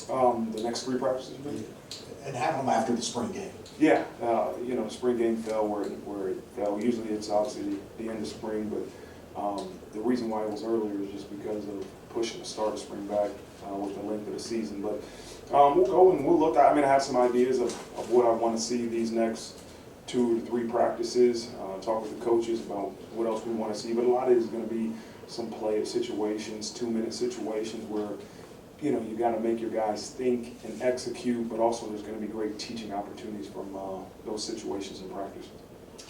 The next 3 practices, you mean? And having them after the spring game. Yeah, you know, spring game fell where it fell. Usually it's obviously the end of spring, but the reason why it was earlier is just because of pushing the start of spring back with the length of the season. But we'll go and we'll look. I mean, I have some ideas of what I want to see these next 2 to 3 practices. Talk with the coaches about what else we want to see. But a lot of it is going to be some play situations, 2-minute situations where, you know, you got to make your guys think and execute, but also there's going to be great teaching opportunities from those situations in practice.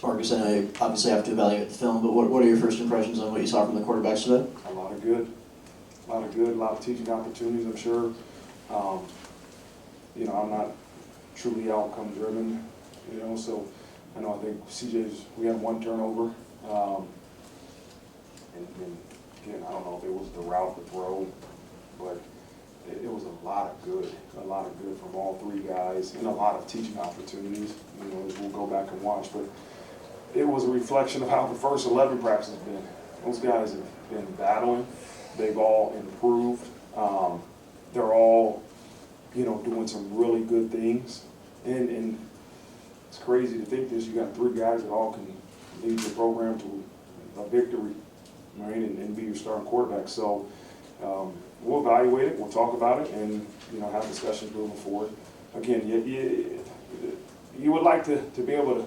Marcus, I know you obviously have to evaluate the film, but what are your first impressions on what you saw from the quarterbacks today? A lot of good, a lot of teaching opportunities, I'm sure. You know, I'm not truly outcome driven, you know, so I think CJ's, we had 1 turnover. And again, I don't know if it was the route, the throw, but it was a lot of good from all 3 guys, and a lot of teaching opportunities, you know, as we'll go back and watch. But it was a reflection of how the first 11 practices have been. Those guys have been battling. They've all improved. They're all, you know, doing some really good things. And it's crazy to think this. You got 3 guys that all can lead your program to a victory, right, and be your starting quarterback. So we'll evaluate it, we'll talk about it, and, you know, have discussions moving forward. Again, you would like to be able to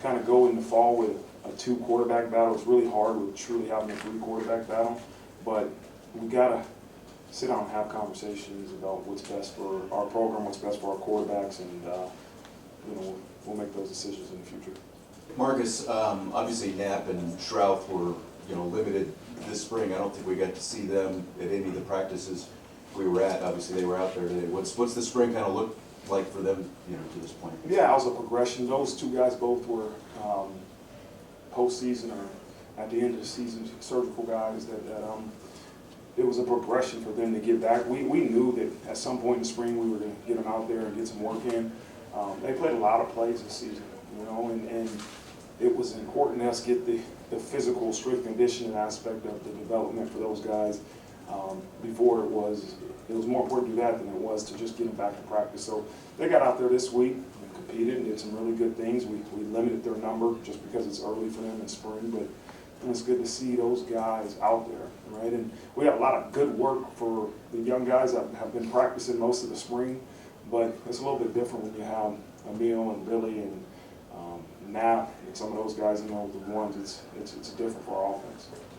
kind of go in the fall with a 2 quarterback battle. It's really hard with truly having a 3 quarterback battle, but we gotta sit down and have conversations about what's best for our program, what's best for our quarterbacks, and you know, we'll make those decisions in the future. Marcus, obviously Knapp and Shrouth were, you know, limited this spring. I don't think we got to see them at any of the practices we were at. Obviously they were out there today. What's the spring kind of look like for them, you know, to this point? Yeah, it was a progression. Those 2 guys both were postseason or at the end of the season surgical guys that it was a progression for them to get back. We knew that at some point in the spring we were going to get them out there and get some work in. They played a lot of plays this season, you know, and it was important to us get the physical strength conditioning aspect of the development for those guys before it was more important to do that than it was to just get them back to practice. So they got out there this week and competed and did some really good things. We limited their number just because it's early for them in spring, but it's good to see those guys out there, right? And we got a lot of good work for the young guys that have been practicing most of the spring, but it's a little bit different when you have Emil and Billy and Knapp and some of those guys, you know, the ones. It's different for our offense.